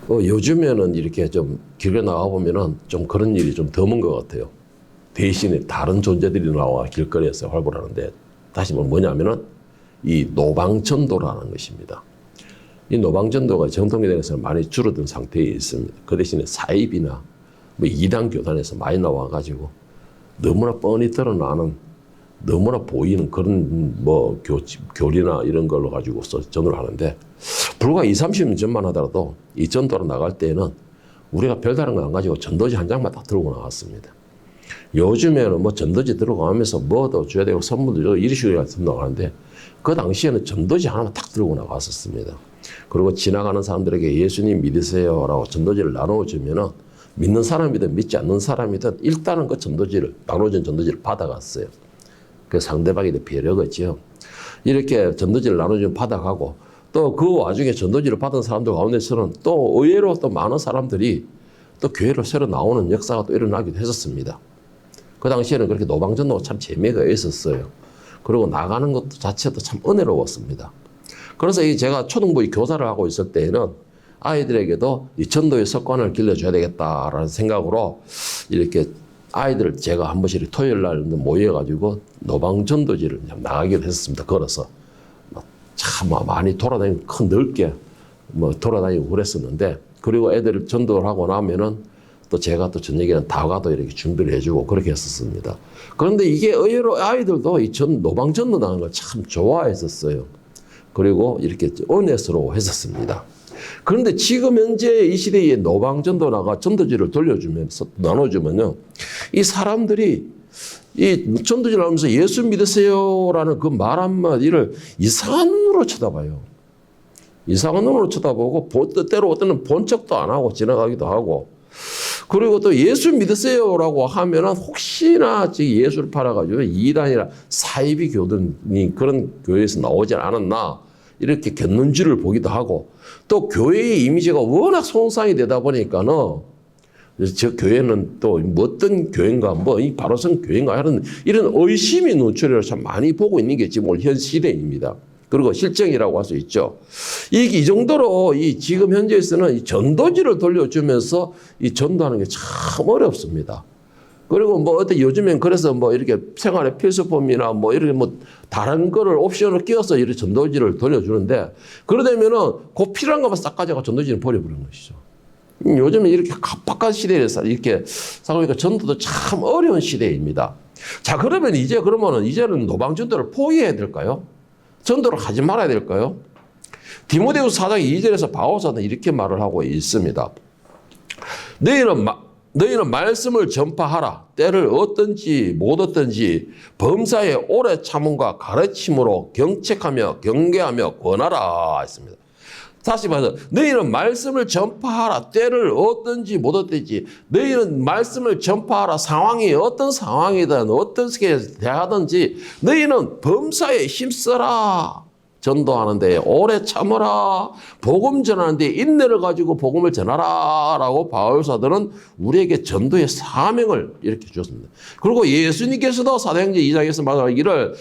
요즘에는 이렇게 좀 길게 나가보면은 좀 그런 일이 좀 드문 것 같아요. 대신에 다른 존재들이 나와 길거리에서 활보하는데 다시 뭐냐면은 이 노방전도라는 것입니다. 이 노방전도가 정통에 대해서 많이 줄어든 상태에 있습니다. 그 대신에 사입이나 뭐 이단 교단에서 많이 나와가지고 너무나 뻔히 드러나는 너무나 보이는 그런 뭐 교리나 이런 걸로 가지고서 전도를 하는데 불과 20-30년 전만 하더라도 이 전도로 나갈 때에는 우리가 별다른 거 안 가지고 전도지 한 장만 딱 들고 나갔습니다. 요즘에는 뭐 전도지 들어가면서 뭐도 줘야 되고 선물도 줘야 이리 식으로 나가는데 그 당시에는 전도지 하나만 딱 들고 나갔었습니다. 그리고 지나가는 사람들에게 예수님 믿으세요라고 전도지를 나눠주면은 믿는 사람이든 믿지 않는 사람이든 일단은 그 전도지를 나눠준 전도지를 받아갔어요. 그 상대방에 대해 배려겠죠. 이렇게 전도지를 나눠주면 받아가고 또 그 와중에 전도지를 받은 사람들 가운데서는 또 의외로 또 많은 사람들이 또 교회로 새로 나오는 역사가 또 일어나기도 했었습니다. 그 당시에는 그렇게 노방전도가 참 재미가 있었어요. 그리고 나가는 것도 자체도 참 은혜로웠습니다. 그래서 제가 초등부 교사를 하고 있을 때에는 아이들에게도 이 전도의 습관을 길러줘야 되겠다라는 생각으로 이렇게 아이들을 제가 한 번씩 토요일 날 모여가지고 노방전도지를 나가기도 했었습니다. 걸어서. 참 많이 돌아다니고 큰 넓게 뭐 돌아다니고 그랬었는데 그리고 애들 전도를 하고 나면은 또 제가 또 저녁에는 다과도 이렇게 준비를 해주고 그렇게 했었습니다. 그런데 이게 의외로 아이들도 이 노방전도 나가는 걸 참 좋아했었어요. 그리고 이렇게 은혜스러워 했었습니다. 그런데 지금 현재 이 시대에 노방전도나가 전도지를 돌려주면서 나눠주면요. 이 사람들이 이 전도지를 하면서 예수 믿으세요라는 그 말 한마디를 이상한 눈으로 쳐다봐요. 이상한 눈으로 쳐다보고 때로 어떤 본 척도 안 하고 지나가기도 하고 그리고 또 예수 믿으세요라고 하면은 혹시나 예수를 팔아가지고 이단이나 사이비 교든이 그런 교회에서 나오지 않았나 이렇게 곁눈질을 보기도 하고 또 교회의 이미지가 워낙 손상이 되다 보니까는 저 교회는 또 어떤 교회인가 뭐 이 바로선 교회인가 이런 의심이 눈초리를 참 많이 보고 있는 게 지금 현 시대입니다. 그리고 실정이라고 할 수 있죠. 이 정도로 지금 현재에서는 이 전도지를 돌려주면서 이 전도하는 게 참 어렵습니다. 그리고 뭐 어떤 요즘엔 그래서 뭐 이렇게 생활의 필수품이나 뭐 이렇게 뭐 다른 거를 옵션을 끼워서 이렇게 전도지를 돌려주는데 그러다면은 그 필요한 것만 싹 가져가 전도지를 버려버리는 것이죠. 요즘에 이렇게 각박한 시대에서 이렇게 살아보니까 전도도 참 어려운 시대입니다. 자, 그러면 이제는 노방전도를 포기해야 될까요? 전도를 하지 말아야 될까요? 디모데후서 4장 2절에서 바울사는 이렇게 말을 하고 있습니다. 너희는 말씀을 전파하라. 때를 얻든지 못 얻든지 범사에 오래 참음과 가르침으로 경책하며 경계하며 권하라 했습니다. 다시 말해서 너희는 말씀을 전파하라. 때를 얻든지 못 얻든지 너희는 말씀을 전파하라. 상황이 어떤 상황이든 어떻게 대하든지 너희는 범사에 힘써라. 전도하는 데 오래 참으라. 복음 전하는 데 인내를 가지고 복음을 전하라. 라고 바울사들은 우리에게 전도의 사명을 이렇게 주었습니다. 그리고 예수님께서도 사도행전 2장에서 말하기를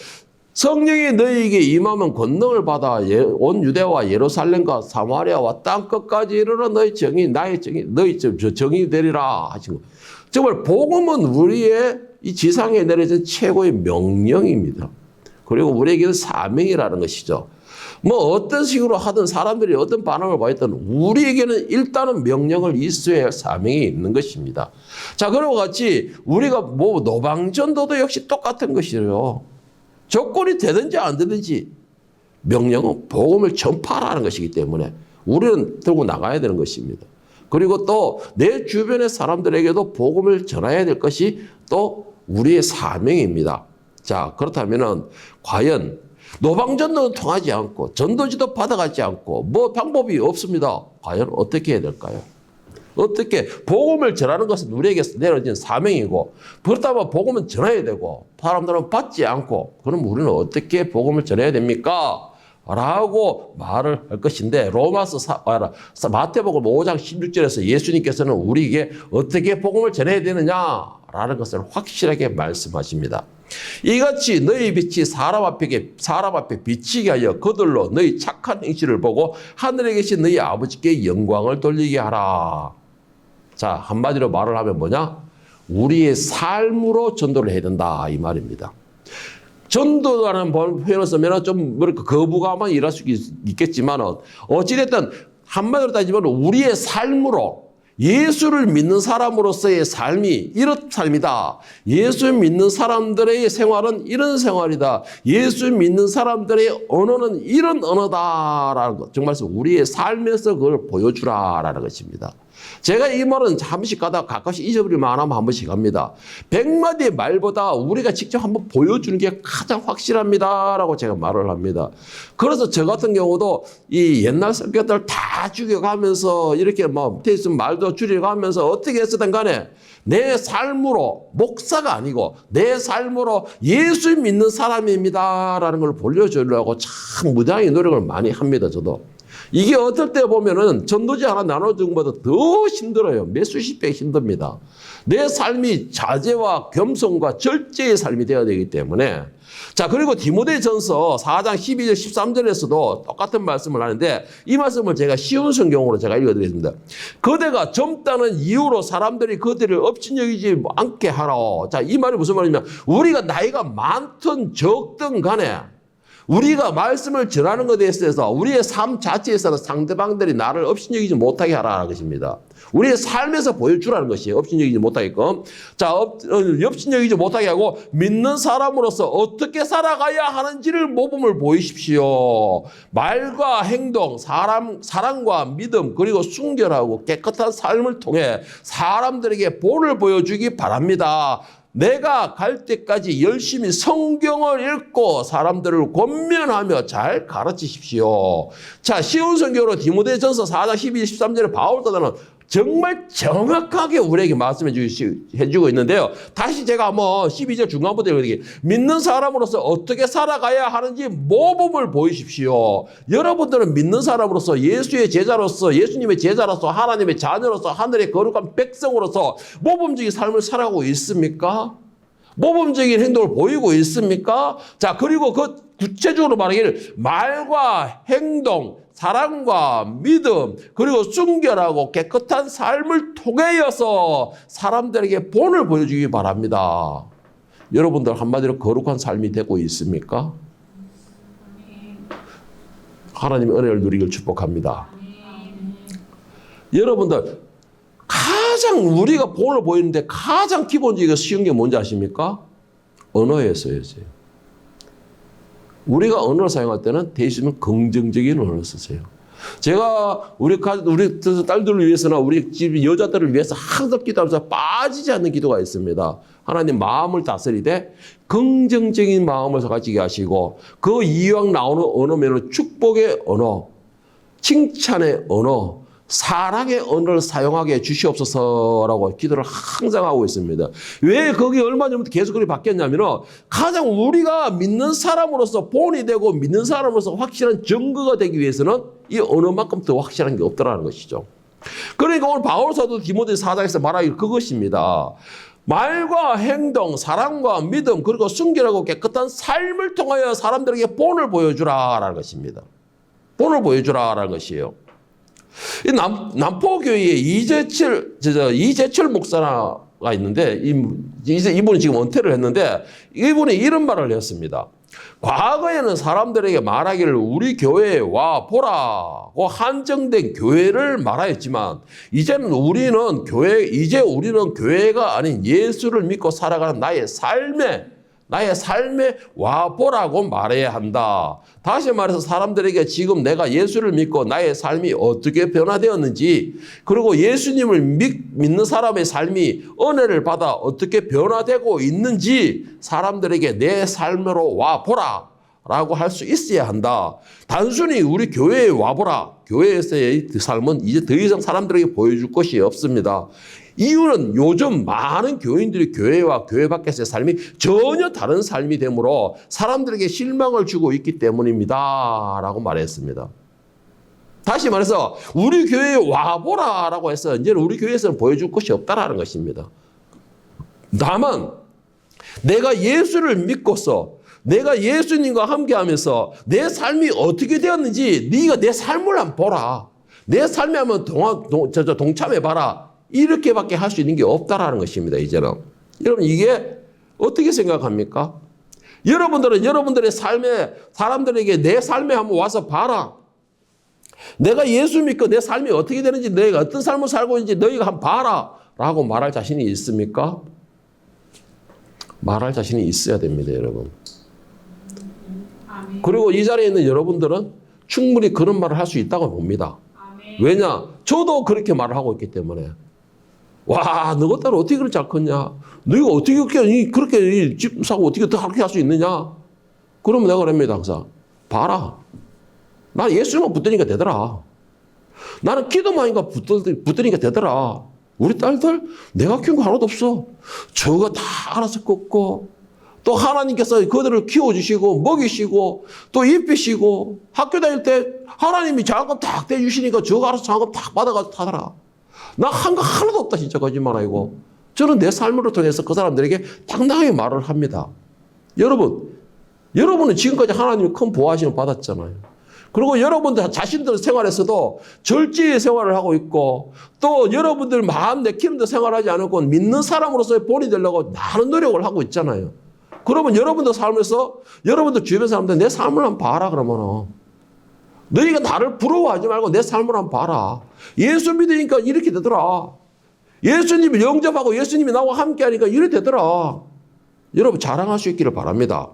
성령이 너희에게 임하면 권능을 받아 온 유대와 예루살렘과 사마리아와 땅끝까지 이르러 나의 정이 되리라 하신 거. 정말 복음은 우리의 이 지상에 내려진 최고의 명령입니다. 그리고 우리에게는 사명이라는 것이죠. 뭐 어떤 식으로 하든 사람들이 어떤 반응을 보였든 우리에게는 일단은 명령을 이수해야 할 사명이 있는 것입니다. 자, 그리고 같이 우리가 뭐 노방전도도 역시 똑같은 것이에요. 조건이 되든지 안 되든지 명령은 복음을 전파하라는 것이기 때문에 우리는 들고 나가야 되는 것입니다. 그리고 또 내 주변의 사람들에게도 복음을 전해야 될 것이 또 우리의 사명입니다. 자, 그렇다면은 과연 노방전도는 통하지 않고 전도지도 받아가지 않고 뭐 방법이 없습니다. 과연 어떻게 해야 될까요? 어떻게 복음을 전하는 것은 우리에게 내려진 사명이고 그렇다면 복음은 전해야 되고 사람들은 받지 않고 그럼 우리는 어떻게 복음을 전해야 됩니까? 라고 말을 할 것인데 마태복음 5장 16절에서 예수님께서는 우리에게 어떻게 복음을 전해야 되느냐라는 것을 확실하게 말씀하십니다. 이같이 너희 빛이 사람 앞에 비치게 하여 그들로 너희 착한 행실을 보고 하늘에 계신 너희 아버지께 영광을 돌리게 하라. 자, 한마디로 말을 하면 뭐냐? 우리의 삶으로 전도를 해야 된다 이 말입니다. 전도라는 표현을 쓰면 좀 거부감만 일할 수 있겠지만 어찌됐든 한마디로 따지면 우리의 삶으로 예수를 믿는 사람으로서의 삶이 이런 삶이다. 예수 믿는 사람들의 생활은 이런 생활이다. 예수 믿는 사람들의 언어는 이런 언어다라는 것. 정말 우리의 삶에서 그걸 보여주라라는 것입니다. 제가 이 말은 잠시 가다가 가끔씩 잊어버릴 만하면 한 번씩 합니다. 100마디의 말보다 우리가 직접 한번 보여주는 게 가장 확실합니다라고 제가 말을 합니다. 그래서 저 같은 경우도 이 옛날 성격들 다 죽여가면서 이렇게 말도 줄여가면서 어떻게 했었든 간에 내 삶으로 목사가 아니고 내 삶으로 예수 믿는 사람입니다라는 걸 보여주려고 참 무지하게 노력을 많이 합니다. 저도. 이게 어떨 때 보면은 전도지 하나 나눠준 것보다 더 힘들어요. 몇 수십 배 힘듭니다. 내 삶이 자제와 겸손과 절제의 삶이 되어야 되기 때문에. 자, 그리고 디모데전서 4장 12절 13절에서도 똑같은 말씀을 하는데 이 말씀을 제가 쉬운 성경으로 제가 읽어드리겠습니다. 그대가 젊다는 이유로 사람들이 그들을 업신여기지 않게 하라. 자, 이 말이 무슨 말이냐면 우리가 나이가 많든 적든 간에 우리가 말씀을 전하는 것에 있어서 우리의 삶 자체에서는 상대방들이 나를 업신여기지 못하게 하라는 것입니다. 우리의 삶에서 보여주라는 것이에요. 업신여기지 못하게끔. 자, 업신여기지 못하게 하고 믿는 사람으로서 어떻게 살아가야 하는지를 모범을 보이십시오. 말과 행동, 사랑과 믿음 그리고 순결하고 깨끗한 삶을 통해 사람들에게 본을 보여주기 바랍니다. 내가 갈 때까지 열심히 성경을 읽고 사람들을 권면하며 잘 가르치십시오. 자, 쉬운 성경으로 디모데전서 4장 12, 13절에 바울사도는 정말 정확하게 우리에게 말씀해 주고 있는데요. 다시 제가 한번 12절 중간부터 읽어드릴게요. 믿는 사람으로서 어떻게 살아가야 하는지 모범을 보이십시오. 여러분들은 믿는 사람으로서 예수의 제자로서 예수님의 제자로서 하나님의 자녀로서 하늘의 거룩한 백성으로서 모범적인 삶을 살아가고 있습니까? 모범적인 행동을 보이고 있습니까? 자, 그리고 그 구체적으로 말하기를 말과 행동, 사랑과 믿음, 그리고 순결하고 깨끗한 삶을 통하여서 사람들에게 본을 보여주기 바랍니다. 여러분들 한마디로 거룩한 삶이 되고 있습니까? 하나님의 은혜를 누리길 축복합니다. 여러분들 가장 우리가 본을 보이는데 가장 기본적이고 쉬운 게 뭔지 아십니까? 언어에서였어요. 우리가 언어를 사용할 때는 대신에 긍정적인 언어를 쓰세요. 제가 우리 딸들을 위해서나 우리 집 여자들을 위해서 항상 기도하면서 빠지지 않는 기도가 있습니다. 하나님 마음을 다스리되 긍정적인 마음을 가지게 하시고 그 이왕 나오는 언어면은 축복의 언어, 칭찬의 언어, 사랑의 언어를 사용하게 주시옵소서라고 기도를 항상 하고 있습니다. 왜 거기 얼마 전부터 계속 그렇게 바뀌었냐면 가장 우리가 믿는 사람으로서 본이 되고 믿는 사람으로서 확실한 증거가 되기 위해서는 이 언어만큼 더 확실한 게 없더라는 것이죠. 그러니까 오늘 바울사도 디모데 4장에서 말하기 그것입니다. 말과 행동, 사랑과 믿음 그리고 순결하고 깨끗한 삶을 통하여 사람들에게 본을 보여주라라는 것입니다. 본을 보여주라라는 것이에요. 이 남포교회에 이재철 목사가 있는데 이분이 지금 은퇴를 했는데 이분이 이런 말을 했습니다. 과거에는 사람들에게 말하기를 우리 교회에 와 보라고 한정된 교회를 말하였지만 이제는 우리는 교회가 아닌 예수를 믿고 살아가는 나의 삶에 와보라고 말해야 한다. 다시 말해서 사람들에게 지금 내가 예수를 믿고 나의 삶이 어떻게 변화되었는지 그리고 예수님을 믿는 사람의 삶이 은혜를 받아 어떻게 변화되고 있는지 사람들에게 내 삶으로 와보라 라고 할 수 있어야 한다. 단순히 우리 교회에 와보라. 교회에서의 삶은 이제 더 이상 사람들에게 보여줄 것이 없습니다. 이유는 요즘 많은 교인들이 교회와 교회 밖에서의 삶이 전혀 다른 삶이 되므로 사람들에게 실망을 주고 있기 때문입니다. 라고 말했습니다. 다시 말해서 우리 교회에 와보라 라고 해서 이제는 우리 교회에서는 보여줄 것이 없다라는 것입니다. 다만 내가 예수를 믿고서 내가 예수님과 함께하면서 내 삶이 어떻게 되었는지 네가 내 삶을 한번 보라. 내 삶에 한번 동참해봐라. 이렇게밖에 할 수 있는 게 없다라는 것입니다. 이제는. 여러분 이게 어떻게 생각합니까? 여러분들은 여러분들의 삶에 사람들에게 내 삶에 한번 와서 봐라. 내가 예수 믿고 내 삶이 어떻게 되는지 너희가 어떤 삶을 살고 있는지 너희가 한번 봐라. 라고 말할 자신이 있습니까? 말할 자신이 있어야 됩니다. 여러분. 그리고 이 자리에 있는 여러분들은 충분히 그런 말을 할 수 있다고 봅니다. 왜냐? 저도 그렇게 말을 하고 있기 때문에. 와, 너 것들은 어떻게 그렇게 잘 컸냐? 너희가 어떻게 그렇게 집 사고 어떻게 그렇게 할 수 있느냐? 그러면 내가 그럽니다, 항상. 봐라. 난 예수만 붙드니까 되더라. 나는 기도만인가 붙드니까 되더라. 우리 딸들 내가 키운 거 하나도 없어. 저거 다 알아서 걷고 또 하나님께서 그들을 키워주시고 먹이시고 또 입히시고 학교 다닐 때 하나님이 장학금 딱 떼주시니까 저거 알아서 장학금 딱 받아가지고 타더라. 나 한 거 하나도 없다 진짜 거짓말 아니고. 저는 내 삶으로 통해서 그 사람들에게 당당하게 말을 합니다. 여러분은 지금까지 하나님이 큰 보호하심을 받았잖아요. 그리고 여러분들 자신들 생활에서도 절제의 생활을 하고 있고 또 여러분들 마음 내키는 데 생활하지 않고 믿는 사람으로서의 본이 되려고 많은 노력을 하고 있잖아요. 그러면 여러분들 삶에서 여러분들 주변 사람들 내 삶을 한번 봐라 그러면은 너희가 나를 부러워하지 말고 내 삶을 한번 봐라. 예수 믿으니까 이렇게 되더라. 예수님을 영접하고 예수님이 나와 함께하니까 이렇게 되더라. 여러분 자랑할 수 있기를 바랍니다.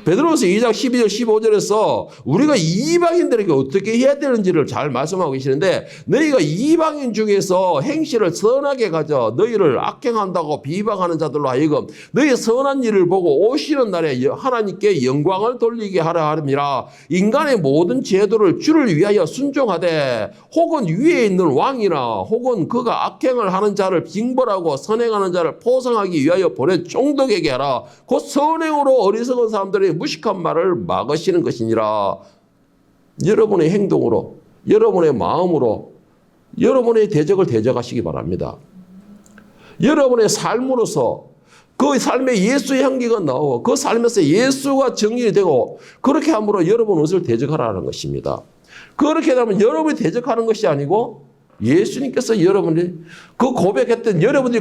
베드로서 2장 12절 15절에서 우리가 이방인들에게 어떻게 해야 되는지를 잘 말씀하고 계시는데 너희가 이방인 중에서 행실을 선하게 가져 너희를 악행한다고 비방하는 자들로 하여금 너희의 선한 일을 보고 오시는 날에 하나님께 영광을 돌리게 하라 함이라. 인간의 모든 제도를 주를 위하여 순종하되 혹은 위에 있는 왕이나 혹은 그가 악행을 하는 자를 징벌하고 선행하는 자를 포상하기 위하여 보내 총독에게 하라. 곧 선행으로 어리석은 사람들의 무식한 말을 막으시는 것이니라. 여러분의 행동으로, 여러분의 마음으로, 여러분의 대적을 대적하시기 바랍니다. 여러분의 삶으로서 그 삶에 예수의 향기가 나오고 그 삶에서 예수가 정인이 되고 그렇게 함으로 여러분 옷을 대적하라는 것입니다. 그렇게 되면 여러분이 대적하는 것이 아니고 예수님께서 여러분들이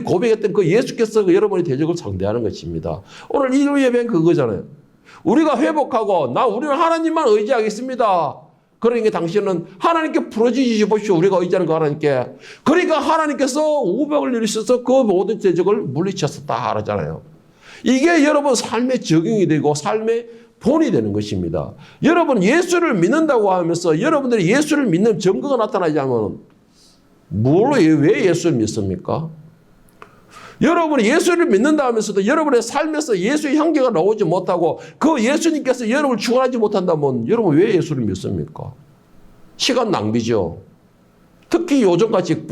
고백했던 그 예수께서 여러분의 대적을 상대하는 것입니다. 오늘 일요 예배는 그거잖아요. 우리가 회복하고 우리는 하나님만 의지하겠습니다. 그러니까 당신은 하나님께 풀어주십시오. 우리가 의지하는 거 하나님께. 그러니까 하나님께서 우박을 내리셔서 그 모든 대적을 물리쳤었다 하잖아요. 이게 여러분 삶에 적용이 되고 삶의 본이 되는 것입니다. 여러분 예수를 믿는다고 하면서 여러분들이 예수를 믿는 증거가 나타나지 않으면 왜 예수를 믿습니까? 여러분이 예수를 믿는다 하면서도 여러분의 삶에서 예수의 향기가 나오지 못하고 그 예수님께서 여러분을 축원하지 못한다면 여러분 왜 예수를 믿습니까? 시간 낭비죠. 특히 요즘같이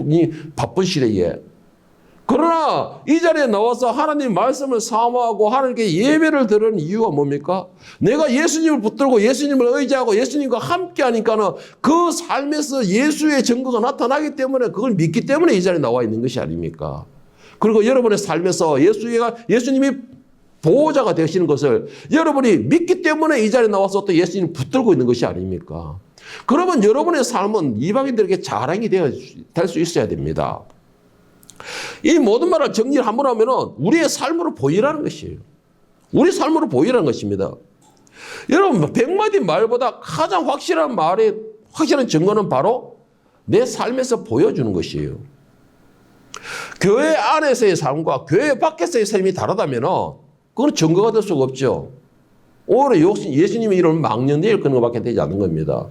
바쁜 시대에. 그러나 이 자리에 나와서 하나님 말씀을 사모하고 하나님께 예배를 드리는 이유가 뭡니까? 내가 예수님을 붙들고 예수님을 의지하고 예수님과 함께 하니까는 그 삶에서 예수의 증거가 나타나기 때문에 그걸 믿기 때문에 이 자리에 나와 있는 것이 아닙니까? 그리고 여러분의 삶에서 예수님이 보호자가 되시는 것을 여러분이 믿기 때문에 이 자리에 나와서 또 예수님을 붙들고 있는 것이 아닙니까? 그러면 여러분의 삶은 이방인들에게 자랑이 될 수 있어야 됩니다. 이 모든 말을 정리를 한번 하면은 우리의 삶으로 보이라는 것이에요. 우리 삶으로 보이라는 것입니다. 여러분, 100마디 말보다 가장 확실한 증거는 바로 내 삶에서 보여주는 것이에요. 교회 안에서의 삶과 교회 밖에서의 삶이 다르다면은 그건 증거가 될 수가 없죠. 오히려 예수님이 이런 망령되일 그런 것밖에 되지 않는 겁니다.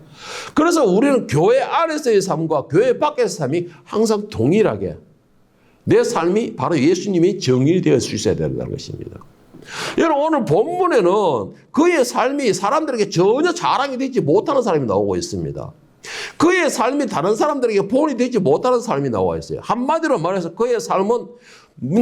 그래서 우리는 교회 안에서의 삶과 교회 밖에서의 삶이 항상 동일하게 내 삶이 바로 예수님이 정의이 되어 수 있어야 된다는 것입니다. 여러분 오늘 본문에는 그의 삶이 사람들에게 전혀 자랑이 되지 못하는 사람이 나오고 있습니다. 그의 그의 삶이 다른 사람들에게 본이 되지 못하는 삶이 나와 있어요. 한마디로 말해서 그의 삶은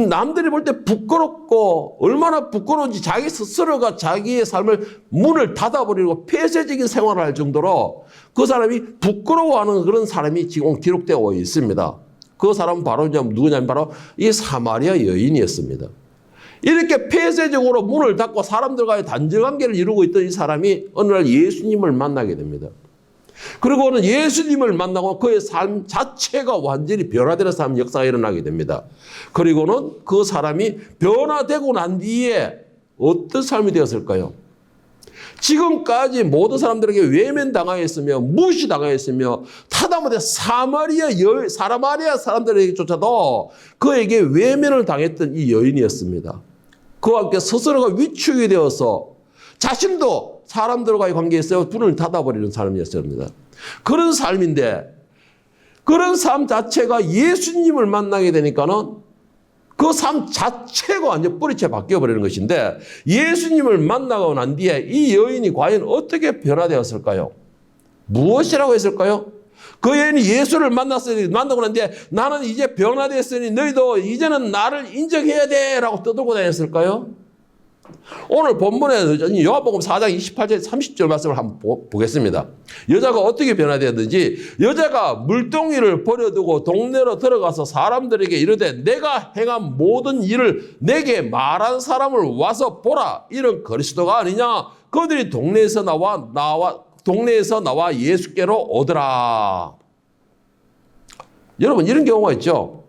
남들이 볼 때 부끄럽고 얼마나 부끄러운지 자기 스스로가 자기의 삶을 문을 닫아버리고 폐쇄적인 생활을 할 정도로 그 사람이 부끄러워하는 그런 사람이 지금 기록되어 있습니다. 그 사람은 바로 누구냐면 바로 이 사마리아 여인이었습니다. 이렇게 폐쇄적으로 문을 닫고 사람들과의 단절관계를 이루고 있던 이 사람이 어느 날 예수님을 만나게 됩니다. 그리고는 예수님을 만나고 그의 삶 자체가 완전히 변화되는 삶 역사가 일어나게 됩니다. 그리고는 그 사람이 변화되고 난 뒤에 어떤 삶이 되었을까요? 지금까지 모든 사람들에게 외면당하였으며 무시당하였으며 타다못해 사마리아 사람들에게조차도 그에게 외면을 당했던 이 여인이었습니다. 그와 함께 스스로가 위축이 되어서 자신도 사람들과의 관계에서 문을 닫아버리는 사람이었습니다. 그런 삶인데 그런 삶 자체가 예수님을 만나게 되니까는 그 삶 자체가 완전 뿌리째 바뀌어버리는 것인데 예수님을 만나고 난 뒤에 이 여인이 과연 어떻게 변화되었을까요? 무엇이라고 했을까요? 그 여인이 예수를 만나고 난 뒤에 나는 이제 변화됐으니 너희도 이제는 나를 인정해야 돼 라고 떠들고 다녔을까요? 오늘 본문에 요한복음 4장 28절 30절 말씀을 한번 보겠습니다. 여자가 어떻게 변화되었는지 여자가 물동이를 버려두고 동네로 들어가서 사람들에게 이르되 내가 행한 모든 일을 내게 말한 사람을 와서 보라. 이런 그리스도가 아니냐. 그들이 동네에서 나와 예수께로 오더라. 여러분 이런 경우가 있죠.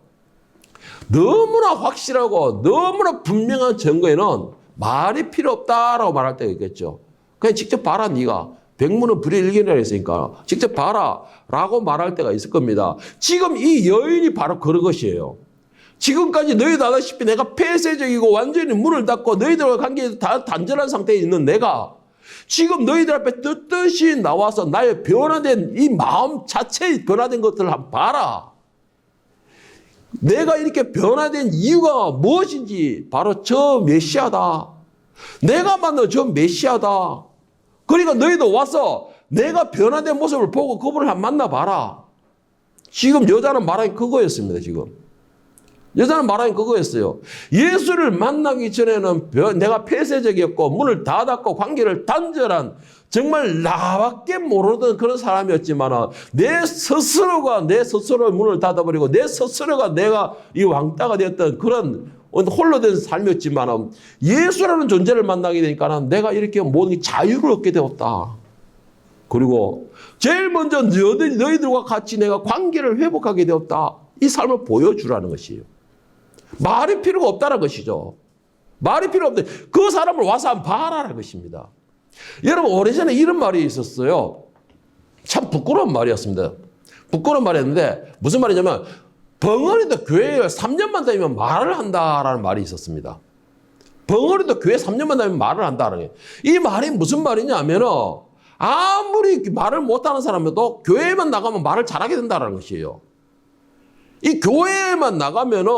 너무나 확실하고 너무나 분명한 증거에는 말이 필요 없다라고 말할 때가 있겠죠. 그냥 직접 봐라 네가. 백문은 불여일견이라 했으니까 직접 봐라 라고 말할 때가 있을 겁니다. 지금 이 여인이 바로 그런 것이에요. 지금까지 너희도 아다시피 내가 폐쇄적이고 완전히 문을 닫고 너희들과 관계에 다 단절한 상태에 있는 내가 지금 너희들 앞에 떳떳이 나와서 나의 변화된 이 마음 자체에 변화된 것들을 한번 봐라. 내가 이렇게 변화된 이유가 무엇인지 바로 저 메시아다. 내가 만난 저 메시아다. 그러니까 너희도 와서 내가 변화된 모습을 보고 그분을 한번 만나봐라. 지금 여자는 말하기 그거였습니다. 지금 여자는 말하기 그거였어요. 예수를 만나기 전에는 내가 폐쇄적이었고 문을 닫았고 관계를 단절한 정말 나밖에 모르던 그런 사람이었지만 내 스스로가 내 스스로의 문을 닫아버리고 내 스스로가 내가 이 왕따가 되었던 그런 홀로 된 삶이었지만 예수라는 존재를 만나게 되니까 내가 이렇게 모든 자유를 얻게 되었다. 그리고 제일 먼저 너희들과 같이 내가 관계를 회복하게 되었다. 이 삶을 보여주라는 것이에요. 말이 필요가 없다는 것이죠. 말이 필요 없는데 그 사람을 와서 한번 봐라는 것입니다. 여러분 오래전에 이런 말이 있었어요. 참 부끄러운 말이었습니다. 부끄러운 말이었는데 무슨 말이냐면 벙어리도 교회에 3년만 다니면 말을 한다라는 말이 있었습니다. 벙어리도 교회 3년만 다니면 말을 한다는 거예요. 이 말이 무슨 말이냐면 아무리 말을 못하는 사람도 교회에만 나가면 말을 잘하게 된다는 것이에요. 이 교회에만 나가면은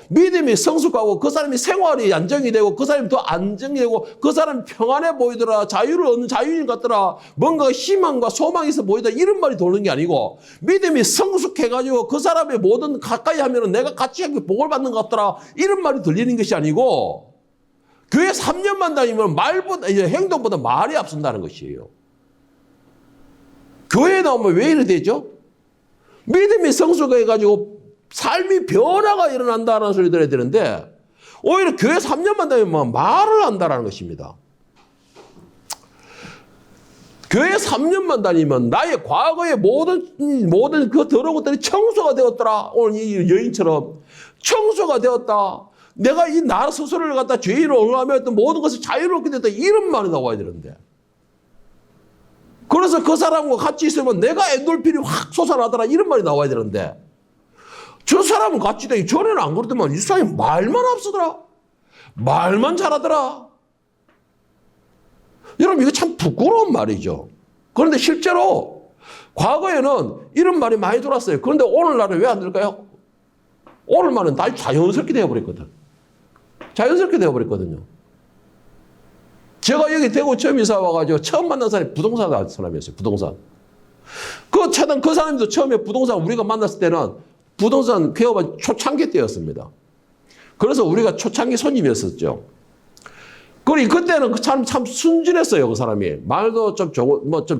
믿음이 성숙하고 그 사람이 생활이 안정이 되고 그 사람이 더 안정이 되고 그 사람이 평안해 보이더라. 자유를 얻는 자유인 같더라. 뭔가 희망과 소망이 있어 보이더라. 이런 말이 도는 게 아니고 믿음이 성숙해가지고 그 사람의 모든 가까이 하면은 내가 같이 복을 받는 것 같더라. 이런 말이 들리는 것이 아니고 교회 3년만 다니면 말보다 행동보다 말이 앞선다는 것이에요. 교회에 나오면 왜 이래 되죠? 믿음이 성숙해가지고 삶이 변화가 일어난다는 소리 들어야 되는데 오히려 교회 3년만 다니면 말을 한다는 것입니다. 교회 3년만 다니면 나의 과거의 모든 그 더러운 것들이 청소가 되었더라. 오늘 이 여인처럼 청소가 되었다. 내가 이 나 스스로를 갖다 죄인으로 옹호하며 했던 모든 것을 자유롭게 됐다. 이런 말이 나와야 되는데. 그래서 그 사람과 같이 있으면 내가 엔돌핀이 확 솟아나더라. 이런 말이 나와야 되는데. 저 사람은 같이 되기 전에는 안 그러더만 이 사람이 말만 앞서더라. 말만 잘하더라. 여러분 이거 참 부끄러운 말이죠. 그런데 실제로 과거에는 이런 말이 많이 돌았어요. 그런데 오늘날은 왜 안 될까요? 오늘날은 다 자연스럽게 되어버렸거든. 자연스럽게 되어버렸거든요. 제가 여기 대구 처음 이사 와가지고 처음 만난 사람이 부동산 사람이었어요. 부동산. 그 차단 그 사람도 처음에 부동산 우리가 만났을 때는 부동산 개업은 초창기 때였습니다. 그래서 우리가 초창기 손님이었었죠. 그리고 그때는 그 참 순진했어요. 그 사람이. 말도 좀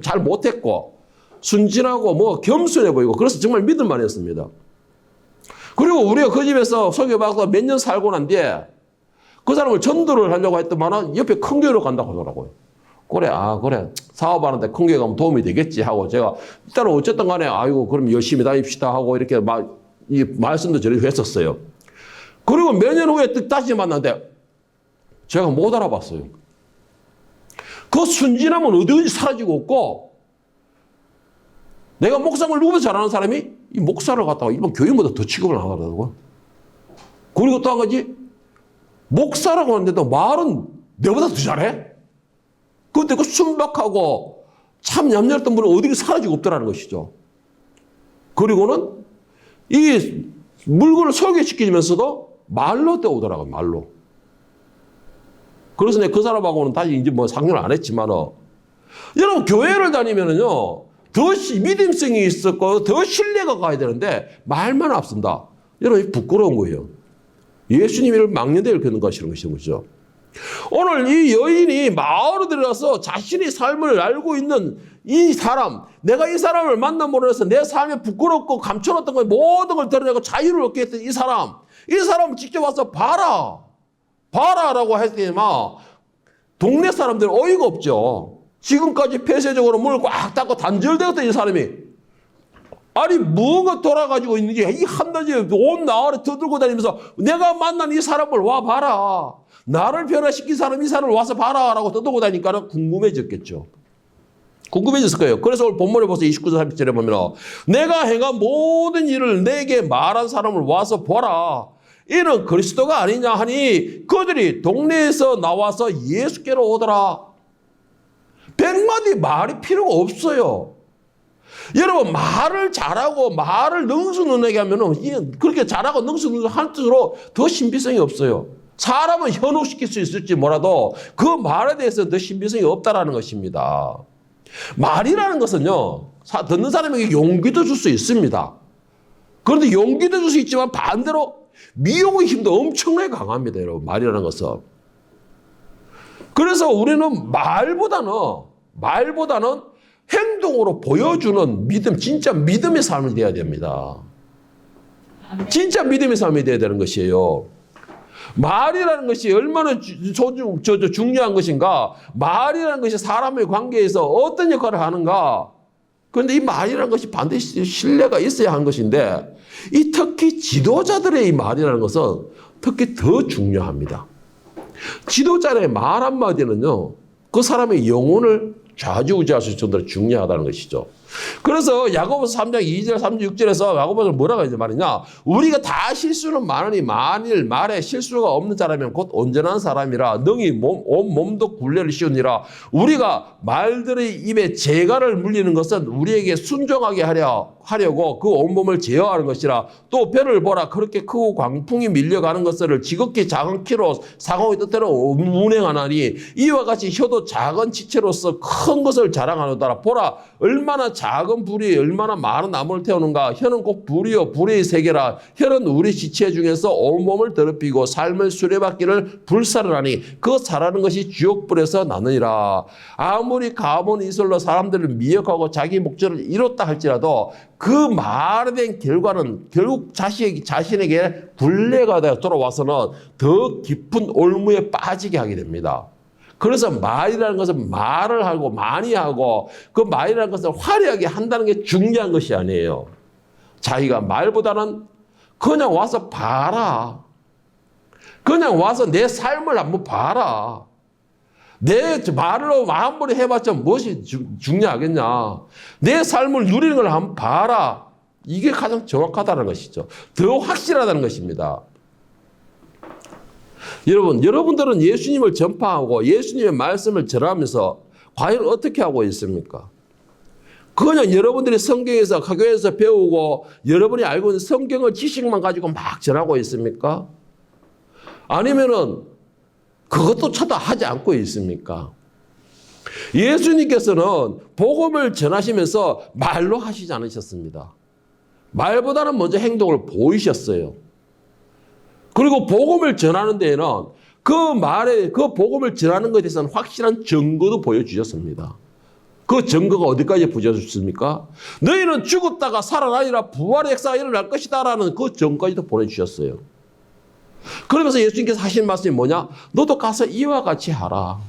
잘 못했고, 순진하고 뭐 겸손해 보이고, 그래서 정말 믿을만 했습니다. 그리고 우리가 그 집에서 소개받아서 몇 년 살고 난 뒤에 그 사람을 전도를 하려고 했더만은 옆에 큰 교회로 간다고 하더라고요. 그래. 사업하는데 큰 교회 가면 도움이 되겠지 하고 제가 일단은 어쨌든 간에 아이고, 그럼 열심히 다닙시다 하고 이렇게 이 말씀도 전해 했었어요. 그리고 몇 년 후에 다시 만났는데 제가 못 알아봤어요. 그 순진함은 어디든지 사라지고 없고, 내가 목사를 누구보다 잘하는 사람이 이 목사를 갖다가 일반 교인보다 더 취급을 하더라고요. 그리고 또 한 가지, 목사라고 하는데도 말은 내보다 더 잘해? 그때 그 순박하고 참 얌전했던 분은 어디 사라지고 없더라는 것이죠. 그리고는 이 물건을 소개시키면서도 말로 떠오더라고요, 말로. 그래서 내가 그 사람하고는 다시 이제 뭐 상견을 안 했지만, 여러분, 교회를 다니면은요, 더 믿음성이 있었고, 더 신뢰가 가야 되는데, 말만 앞선다. 여러분, 부끄러운 거예요. 예수님을 망년대를 걷는 것이라는 것이죠. 오늘 이 여인이 마을로 들어가서 자신의 삶을 알고 있는 이 사람, 내가 이 사람을 만남으로 해서 내 삶에 부끄럽고 감춰놨던 걸 모든 걸 드러내고 자유를 얻게 했던 이 사람을 직접 와서 봐라라고 했더니 동네 사람들은 어이가 없죠. 지금까지 폐쇄적으로 문을 꽉 닫고 단절되었던 이 사람이 아니 뭐가 돌아가지고 있는지 이 한낮에 온 나라를 떠들고 다니면서 내가 만난 이 사람을 와 봐라. 나를 변화시킨 사람 이 사람을 와서 봐라라고 떠들고 다니까 궁금해졌겠죠. 궁금해졌을 거예요. 그래서 오늘 본문에 보세요. 29절 30절에 보면 내가 행한 모든 일을 내게 말한 사람을 와서 보라. 이는 그리스도가 아니냐 하니 그들이 동네에서 나와서 예수께로 오더라. 100마디 말이 필요가 없어요. 여러분 말을 잘하고 말을 능수능하게 하면은 그렇게 잘하고 능수능할수록 더 신비성이 없어요. 사람은 현혹시킬 수 있을지 몰라도 그 말에 대해서 더 신비성이 없다라는 것입니다. 말이라는 것은요, 듣는 사람에게 용기도 줄 수 있습니다. 그런데 용기도 줄 수 있지만 반대로 미혹의 힘도 엄청나게 강합니다, 여러분. 말이라는 것은. 그래서 우리는 말보다는 행동으로 보여주는 믿음, 진짜 믿음의 삶이 되어야 됩니다. 진짜 믿음의 삶이 되어야 되는 것이에요. 말이라는 것이 얼마나 중요한 것인가? 말이라는 것이 사람의 관계에서 어떤 역할을 하는가? 그런데 이 말이라는 것이 반드시 신뢰가 있어야 하는 것인데, 특히 지도자들의 이 말이라는 것은 특히 더 중요합니다. 지도자의 말 한마디는요, 그 사람의 영혼을 좌지우지할 수 있을 정도로 중요하다는 것이죠. 그래서 야고보서 3장 2절 36절에서 야고보서 뭐라고 하지 말이냐, 우리가 다 실수는 많으니 만일 말에 실수가 없는 자라면 곧 온전한 사람이라 능히 온 몸도 굴레를 씌우니라. 우리가 말들의 입에 재갈을 물리는 것은 우리에게 순종하게 하려고 그 온몸을 제어하는 것이라. 또 배를 보라. 그렇게 크고 광풍이 밀려가는 것을 지극히 작은 키로 상호의 뜻대로 운행하나니 이와 같이 혀도 작은 지체로서 큰 것을 자랑하노라. 보라 얼마나 작은 불이 얼마나 많은 나무를 태우는가. 혀는 꼭 불이요 불의 세계라. 혀는 우리 지체 중에서 온몸을 더럽히고 삶을 수레바퀴를 불살하니 그 살아는 것이 지옥불에서 나느니라. 아무리 가문 이설로 사람들을 미혹하고 자기 목적을 이뤘다 할지라도 그 말에 대한 결과는 결국 자신에게 굴레가 되어 돌아와서는 더 깊은 올무에 빠지게 하게 됩니다. 그래서 말이라는 것은 말을 하고 많이 하고 그 말이라는 것을 화려하게 한다는 게 중요한 것이 아니에요. 자기가 말보다는 그냥 와서 봐라. 그냥 와서 내 삶을 한번 봐라. 내 말로 마음으로 해봤자 무엇이 중요하겠냐. 내 삶을 누리는 걸 한번 봐라. 이게 가장 정확하다는 것이죠. 더 확실하다는 것입니다. 여러분들은 예수님을 전파하고 예수님의 말씀을 전하면서 과연 어떻게 하고 있습니까? 그냥 여러분들이 성경에서 학교에서 배우고 여러분이 알고 있는 성경의 지식만 가지고 막 전하고 있습니까? 아니면은 그것도 쳐다 하지 않고 있습니까? 예수님께서는 복음을 전하시면서 말로 하시지 않으셨습니다. 말보다는 먼저 행동을 보이셨어요. 그리고 복음을 전하는 데에는 그 복음을 전하는 것에 대해서는 확실한 증거도 보여주셨습니다. 그 증거가 어디까지 보여주셨습니까? 너희는 죽었다가 살아나리라 부활의 역사가 일어날 것이다 라는 그 증거까지도 보내주셨어요. 그러면서 예수님께서 하신 말씀이 뭐냐? 너도 가서 이와 같이 하라.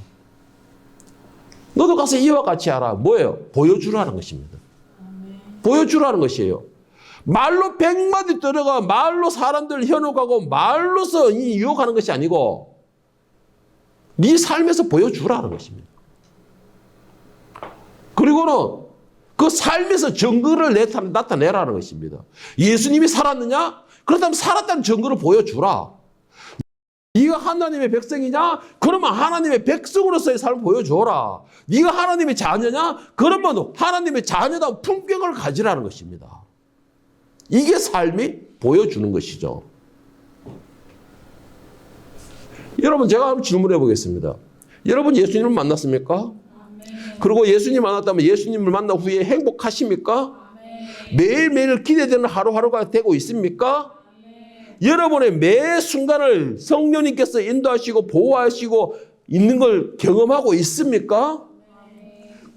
너도 가서 이와 같이 하라. 뭐예요? 보여주라는 것입니다. 보여주라는 것이에요. 말로 100마디 들어가 말로 사람들 현혹하고 말로서 유혹하는 것이 아니고 네 삶에서 보여주라는 것입니다. 그리고는 그 삶에서 증거를 나타내라는 것입니다. 예수님이 살았느냐? 그렇다면 살았다는 증거를 보여주라. 네가 하나님의 백성이냐? 그러면 하나님의 백성으로서의 삶을 보여줘라. 네가 하나님의 자녀냐? 그러면 하나님의 자녀다운 품격을 가지라는 것입니다. 이게 삶이 보여주는 것이죠. 여러분, 제가 한번 질문해 보겠습니다. 여러분, 예수님을 만났습니까? 그리고 예수님 만났다면 예수님을 만난 후에 행복하십니까? 매일매일 기대되는 하루하루가 되고 있습니까? 여러분의 매 순간을 성령님께서 인도하시고 보호하시고 있는 걸 경험하고 있습니까?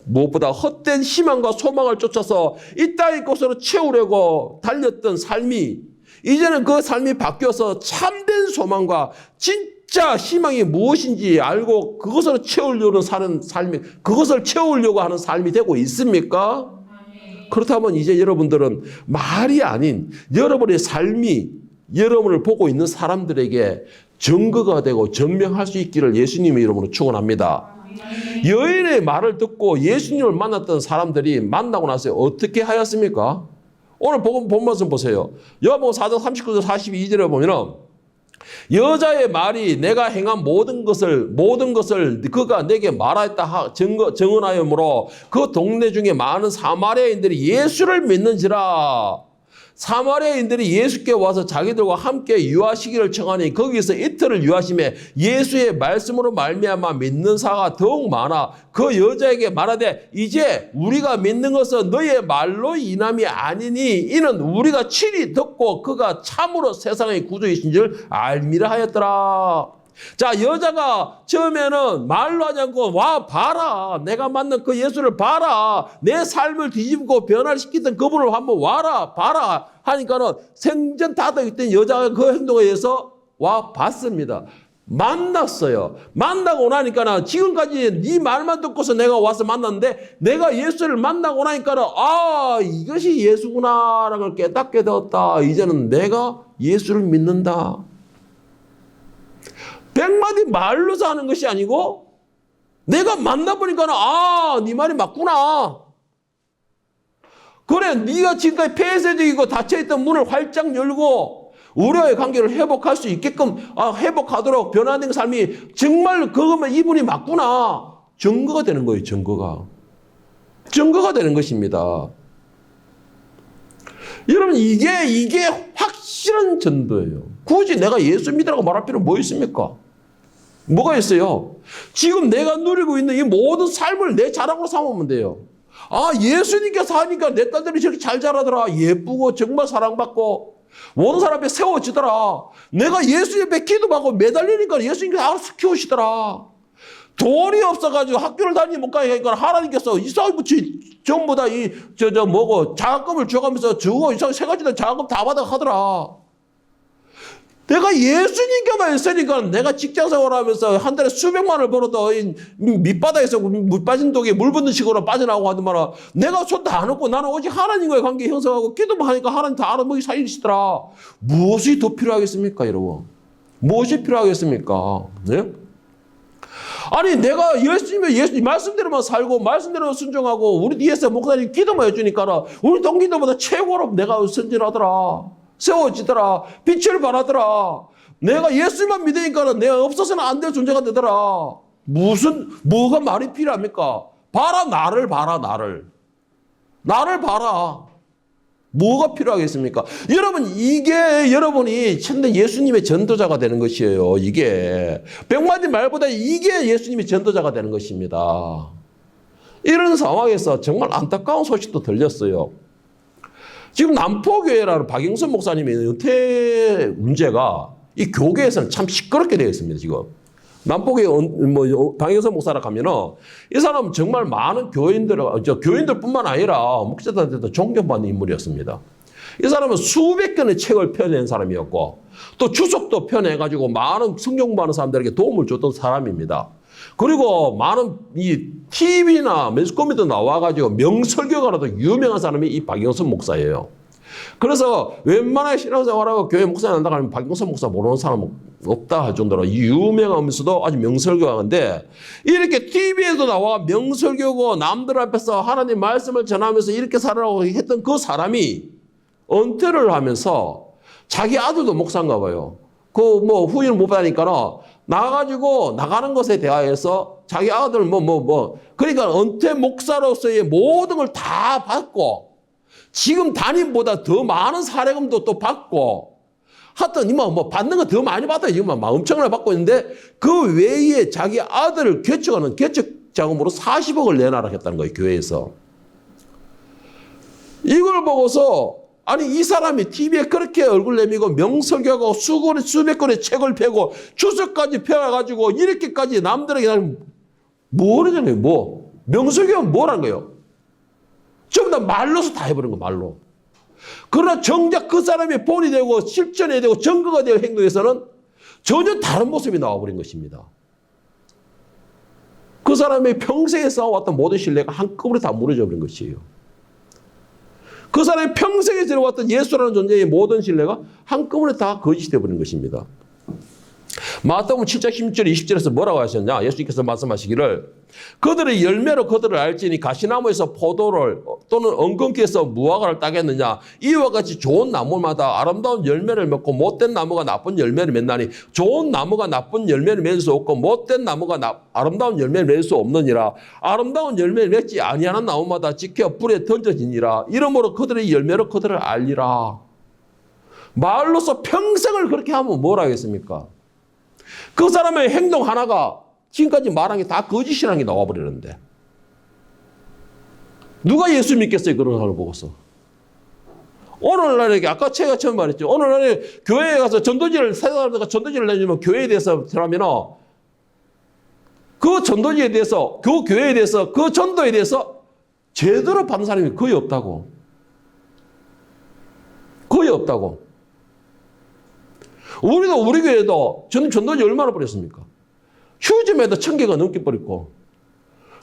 무엇보다 헛된 희망과 소망을 쫓아서 이 땅의 것으로 채우려고 달렸던 삶이 이제는 그 삶이 바뀌어서 참된 소망과 진짜 희망이 무엇인지 알고 그것을 채우려고 사는 삶이, 그것을 채우려고 하는 삶이 되고 있습니까? 그렇다면 이제 여러분들은 말이 아닌 여러분의 삶이 여러분을 보고 있는 사람들에게 증거가 되고 증명할 수 있기를 예수님의 이름으로 축원합니다. 여인의 말을 듣고 예수님을 만났던 사람들이 만나고 나서 어떻게 하였습니까? 오늘 본 말씀 보세요. 요한복음 4장 39절 42절에 보면은 여자의 말이 내가 행한 모든 것을 그가 내게 말하였다 증언하여므로 그 동네 중에 많은 사마리아인들이 예수를 믿는지라. 사마리아인들이 예수께 와서 자기들과 함께 유하시기를 청하니 거기서 이틀을 유하심에 예수의 말씀으로 말미암아 믿는 사가 더욱 많아 그 여자에게 말하되 이제 우리가 믿는 것은 너의 말로 인함이 아니니 이는 우리가 친히 듣고 그가 참으로 세상의 구주이신 줄 알미라 하였더라. 자, 여자가 처음에는 말로 하지 않고 와 봐라, 내가 만난 그 예수를 봐라, 내 삶을 뒤집고 변화시키던 그분을 한번 와라 봐라 하니까는 생전 닫아있던 여자가 그 행동에 의해서 와 봤습니다. 만났어요. 만나고 나니까는 지금까지 네 말만 듣고서 내가 와서 만났는데 내가 예수를 만나고 나니까는 아, 이것이 예수구나라는 걸 깨닫게 되었다. 이제는 내가 예수를 믿는다. 100마디 말로서 하는 것이 아니고 내가 만나보니까 아, 네 말이 맞구나. 그래, 네가 지금까지 폐쇄적이고 닫혀있던 문을 활짝 열고 우리와의 관계를 회복할 수 있게끔 회복하도록 변화된 삶이 정말 그거면 이분이 맞구나. 증거가 되는 거예요. 증거가 되는 것입니다. 여러분, 이게 확실한 전도예요. 굳이 내가 예수 믿으라고 말할 필요는 뭐 있습니까? 뭐가 있어요? 지금 내가 누리고 있는 이 모든 삶을 내 자랑으로 삼으면 돼요. 아, 예수님께서 하니까 내 딸들이 저렇게 잘 자라더라. 예쁘고 정말 사랑받고 모든 사람 앞에 세워지더라. 내가 예수 옆에 기도받고 매달리니까 예수님께서 알아서 키우시더라. 돈이 없어가지고 학교를 다니지 못 가게 하니까 하나님께서 이사부치 전부 다 장학금을 줘가면서 저거 이상 세 가지 다 장학금 다 받아 하더라. 내가 예수님께만 있으니까 내가 직장생활하면서 한 달에 수백만 원을 벌어도 밑바닥에서 물 빠진 독에 물 붓는 식으로 빠져나오고 하더만 내가 손 다 넣고 나는 오직 하나님과의 관계 형성하고 기도만 하니까 하나님 다 알아보기 살리시더라. 무엇이 더 필요하겠습니까, 여러분? 무엇이 필요하겠습니까? 네? 아니, 내가 예수님 말씀대로만 살고 말씀대로 순종하고 우리 뒤에서 목사님 기도만 해주니까 우리 동기들보다 최고로 내가 선진하더라. 세워지더라. 빛을 발하더라. 내가 예수만 믿으니까 내가 없어서는 안 될 존재가 되더라. 뭐가 말이 필요합니까? 봐라, 나를 봐라, 나를 봐라. 뭐가 필요하겠습니까? 여러분, 이게 여러분이 참된 예수님의 전도자가 되는 것이에요. 이게 100마디 말보다 이게 예수님의 전도자가 되는 것입니다. 이런 상황에서 정말 안타까운 소식도 들렸어요. 지금 남포교회라는 박영선 목사님의 은퇴 문제가 이 교계에서는 참 시끄럽게 되어 있습니다, 지금. 남포교회 박영선 목사라 하면은 이 사람은 정말 많은 교인들뿐만 아니라 목사들한테도 존경받는 인물이었습니다. 이 사람은 수백 권의 책을 펴낸 사람이었고 또 주석도 펴내가지고 많은 성경 공부하는 사람들에게 도움을 줬던 사람입니다. 그리고 많은 이 TV나 매스컴에도 나와가지고 명설교가라도 유명한 사람이 이 박영선 목사예요. 그래서 웬만한 신앙생활하고 교회 목사 한다 하면 박영선 목사 모르는 사람은 없다 할 정도로 유명하면서도 아주 명설교가인데 이렇게 TV에도 나와 명설교고 남들 앞에서 하나님 말씀을 전하면서 이렇게 살아라고 했던 그 사람이 은퇴를 하면서 자기 아들도 목사인가 봐요. 그 뭐 후임을 못 받으니까는 나가지고 나가는 것에 대하여서 자기 아들 그러니까 은퇴 목사로서의 모든 걸 다 받고 지금 담임보다 더 많은 사례금도 또 받고 하여튼 뭐 받는 거 더 많이 받아요. 지금 막 엄청나게 받고 있는데 그 외에 자기 아들을 개척하는 개척 자금으로 40억을 내놔라 했다는 거예요. 교회에서. 이걸 보고서 아니 이 사람이 TV에 그렇게 얼굴 내미고 명설교하고 수백 권의 책을 펴고 주석까지 펴가지고 이렇게까지 남들에게 뭐라잖아요. 명설교는 뭐란 거예요. 전부 다 말로서 다 해버린 거 말로. 그러나 정작 그 사람이 본이 되고 실천해야 되고 증거가 되고 행동에서는 전혀 다른 모습이 나와버린 것입니다. 그 사람의 평생에 쌓아왔던 모든 신뢰가 한꺼번에 다 무너져 버린 것이에요. 그 사람이 평생에 지내왔던 예수라는 존재의 모든 신뢰가 한꺼번에 다 거짓이 되어버린 것입니다. 마태복음 7장 16절 20절에서 뭐라고 하셨냐? 예수님께서 말씀하시기를 그들의 열매로 그들을 알지니 가시나무에서 포도를 또는 엉겅퀴에서 무화과를 따겠느냐? 이와 같이 좋은 나무마다 아름다운 열매를 맺고 못된 나무가 나쁜 열매를 맺나니 좋은 나무가 나쁜 열매를 맺을 수 없고 못된 나무가 아름다운 열매를 맺을 수 없느니라. 아름다운 열매를 맺지 아니하는 나무마다 지켜 불에 던져지니라. 이러므로 그들의 열매로 그들을 알리라. 말로서 평생을 그렇게 하면 뭘 하겠습니까? 그 사람의 행동 하나가 지금까지 말한 게 다 거짓이라는 게 나와버리는데 누가 예수 믿겠어요? 그런 사람을 보고서. 오늘날에 아까 제가 처음 말했죠. 오늘날에 교회에 가서 전도지를 사람들과 전도지를 내주면 교회에 대해서 하면 그 전도지에 대해서 그 교회에 대해서 그 전도에 대해서 제대로 받는 사람이 거의 없다고. 거의 없다고. 우리 교회도 저는 전도지 얼마나 버렸습니까? 휴지에도 1000개가 넘게 버렸고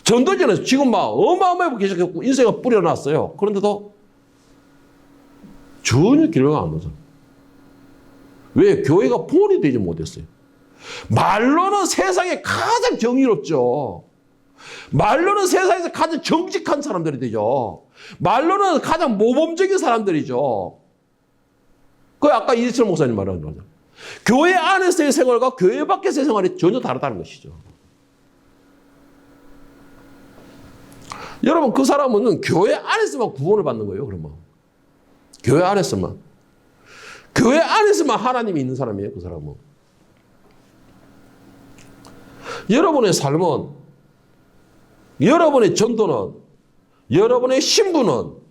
전도지는 지금 막 어마어마하게 계속 인쇄가 뿌려놨어요. 그런데도 전혀 결과가 안 나죠. 왜? 교회가 본이 되지 못했어요. 말로는 세상에 가장 정의롭죠. 말로는 세상에서 가장 정직한 사람들이 되죠. 말로는 가장 모범적인 사람들이죠. 그 아까 이철 목사님 말하는 거죠. 교회 안에서의 생활과 교회 밖에서의 생활이 전혀 다르다는 것이죠. 여러분 그 사람은 교회 안에서만 구원을 받는 거예요. 그러면 교회 안에서만. 교회 안에서만 하나님이 있는 사람이에요. 그 사람은. 여러분의 삶은, 여러분의 전도는, 여러분의 신분은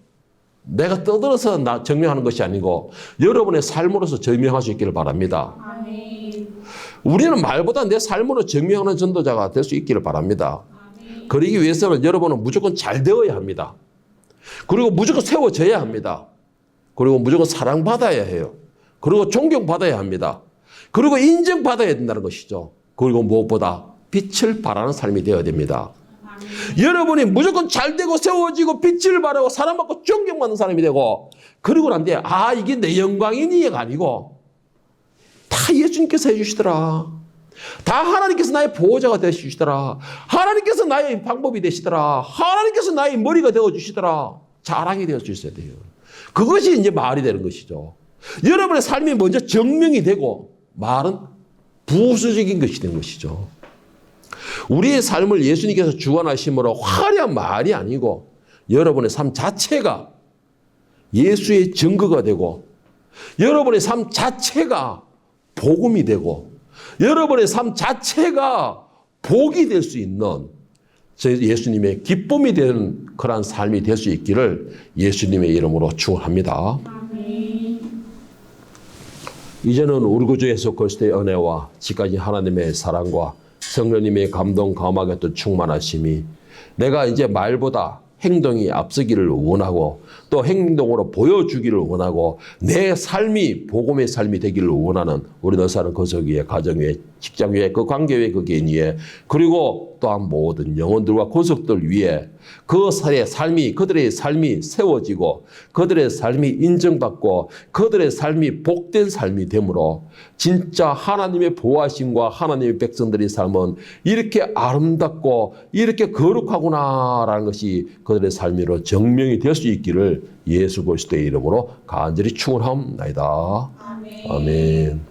내가 떠들어서 증명하는 것이 아니고 여러분의 삶으로서 증명할 수 있기를 바랍니다. 아멘. 우리는 말보다 내 삶으로 증명하는 전도자가 될 수 있기를 바랍니다. 아멘. 그러기 위해서는 여러분은 무조건 잘 되어야 합니다. 그리고 무조건 세워져야 합니다. 그리고 무조건 사랑받아야 해요. 그리고 존경받아야 합니다. 그리고 인정받아야 된다는 것이죠. 그리고 무엇보다 빛을 발하는 삶이 되어야 됩니다. 여러분이 무조건 잘 되고 세워지고 빛을 발하고 사랑받고 존경받는 사람이 되고 그러고 난 뒤에 이게 내 영광이니가 아니고 다 예수님께서 해주시더라. 다 하나님께서 나의 보호자가 되시더라. 하나님께서 나의 방법이 되시더라. 하나님께서 나의 머리가 되어주시더라. 자랑이 되어 주셔야 돼요. 그것이 이제 말이 되는 것이죠. 여러분의 삶이 먼저 증명이 되고 말은 부수적인 것이 되는 것이죠. 우리의 삶을 예수님께서 주관하심으로 화려한 말이 아니고 여러분의 삶 자체가 예수의 증거가 되고 여러분의 삶 자체가 복음이 되고 여러분의 삶 자체가 복이 될 수 있는 예수님의 기쁨이 되는 그러한 삶이 될 수 있기를 예수님의 이름으로 축원합니다. 이제는 우리 구주 예수 그리스도의 은혜와 지금까지 하나님의 사랑과 성령님의 감동 감화가 또 충만하심이 내가 이제 말보다 행동이 앞서기를 원하고 또 행동으로 보여주기를 원하고 내 삶이 복음의 삶이 되기를 원하는 우리 너사는 거석 위에 가정 위에 직장 위에 그 관계 위에 그 개인 위에 그리고 또한 모든 영혼들과 권속들 위에 그들의 삶이 세워지고 그들의 삶이 인정받고 그들의 삶이 복된 삶이 되므로 진짜 하나님의 보호하심과 하나님의 백성들의 삶은 이렇게 아름답고 이렇게 거룩하구나라는 것이 그들의 삶으로 증명이 될 수 있기를 예수 그리스도의 이름으로 간절히 축원하옵나이다. 아멘.